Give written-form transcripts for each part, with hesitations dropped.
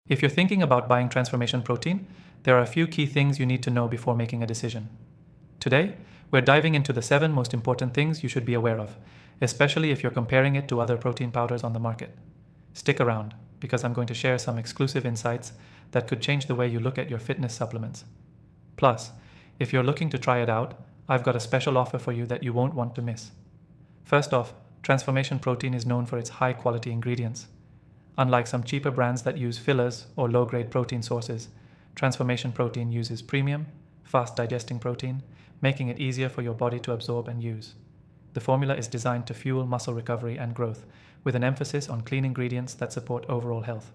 If you're thinking about buying transformation protein, there are a few key things you need to know before making a decision. Today, we're diving into the 7 most important things you should be aware of, especially if you're comparing it to other protein powders on the market. Stick around, because I'm going to share some exclusive insights that could change the way you look at your fitness supplements. Plus, if you're looking to try it out, I've got a special offer for you that you won't want to miss. First off, transformation protein is known for its high-quality ingredients. Unlike some cheaper brands that use fillers or low-grade protein sources, transformation protein uses premium, fast-digesting protein, making it easier for your body to absorb and use. The formula is designed to fuel muscle recovery and growth, with an emphasis on clean ingredients that support overall health.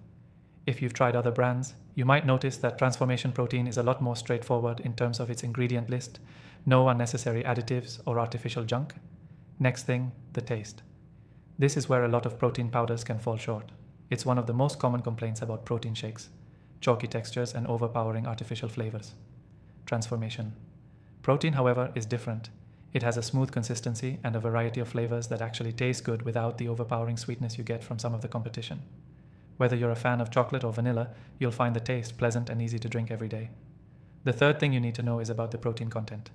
If you've tried other brands, you might notice that transformation protein is a lot more straightforward in terms of its ingredient list, no unnecessary additives or artificial junk. Next thing, the taste. This is where a lot of protein powders can fall short. It's one of the most common complaints about protein shakes: chalky textures and overpowering artificial flavors. Transformation. Protein, however, is different. It has a smooth consistency and a variety of flavors that actually taste good without the overpowering sweetness you get from some of the competition. Whether you're a fan of chocolate or vanilla, you'll find the taste pleasant and easy to drink every day. The third thing you need to know is about the protein content.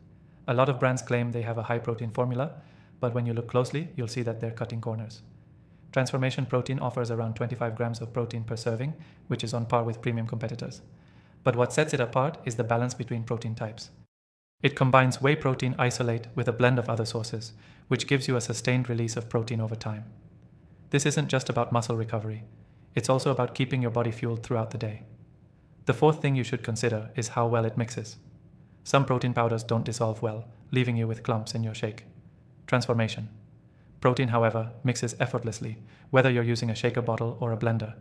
A lot of brands claim they have a high protein formula, but when you look closely, you'll see that they're cutting corners. Transformation protein offers around 25 grams of protein per serving, which is on par with premium competitors. But what sets it apart is the balance between protein types. It combines whey protein isolate with a blend of other sources, which gives you a sustained release of protein over time. This isn't just about muscle recovery. It's also about keeping your body fueled throughout the day. The fourth thing you should consider is how well it mixes. Some protein powders don't dissolve well, leaving you with clumps in your shake. Transformation. Protein, however, mixes effortlessly, whether you're using a shaker bottle or a blender.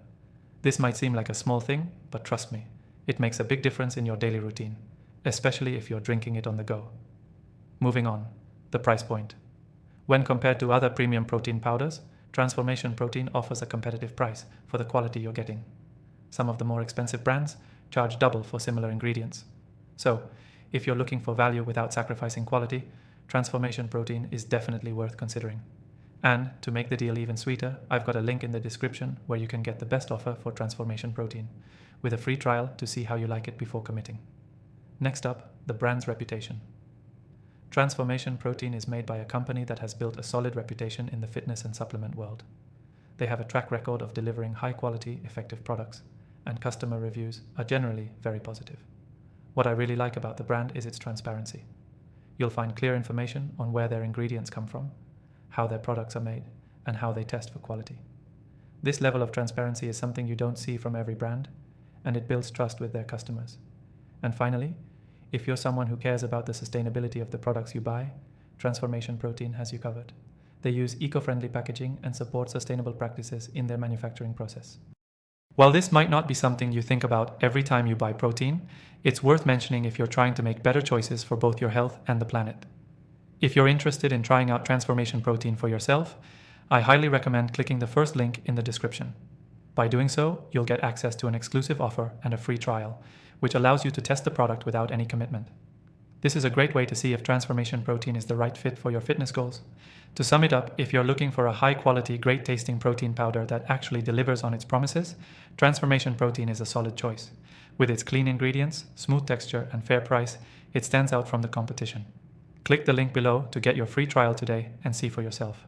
This might seem like a small thing, but trust me, it makes a big difference in your daily routine, especially if you're drinking it on the go. Moving on, the price point. When compared to other premium protein powders, transformation protein offers a competitive price for the quality you're getting. Some of the more expensive brands charge double for similar ingredients. So, if you're looking for value without sacrificing quality, transformation protein is definitely worth considering. And to make the deal even sweeter, I've got a link in the description where you can get the best offer for transformation protein, with a free trial to see how you like it before committing. Next up, the brand's reputation. Transformation protein is made by a company that has built a solid reputation in the fitness and supplement world. They have a track record of delivering high-quality, effective products, and customer reviews are generally very positive. What I really like about the brand is its transparency. You'll find clear information on where their ingredients come from, how their products are made, and how they test for quality. This level of transparency is something you don't see from every brand, and it builds trust with their customers. And finally, if you're someone who cares about the sustainability of the products you buy, Transformation Protein has you covered. They use eco-friendly packaging and support sustainable practices in their manufacturing process. While this might not be something you think about every time you buy protein, it's worth mentioning if you're trying to make better choices for both your health and the planet. If you're interested in trying out Transformation Protein for yourself, I highly recommend clicking the first link in the description. By doing so, you'll get access to an exclusive offer and a free trial, which allows you to test the product without any commitment. This is a great way to see if Transformation Protein is the right fit for your fitness goals. To sum it up, if you're looking for a high-quality, great-tasting protein powder that actually delivers on its promises, Transformation Protein is a solid choice. With its clean ingredients, smooth texture, and fair price, it stands out from the competition. Click the link below to get your free trial today and see for yourself.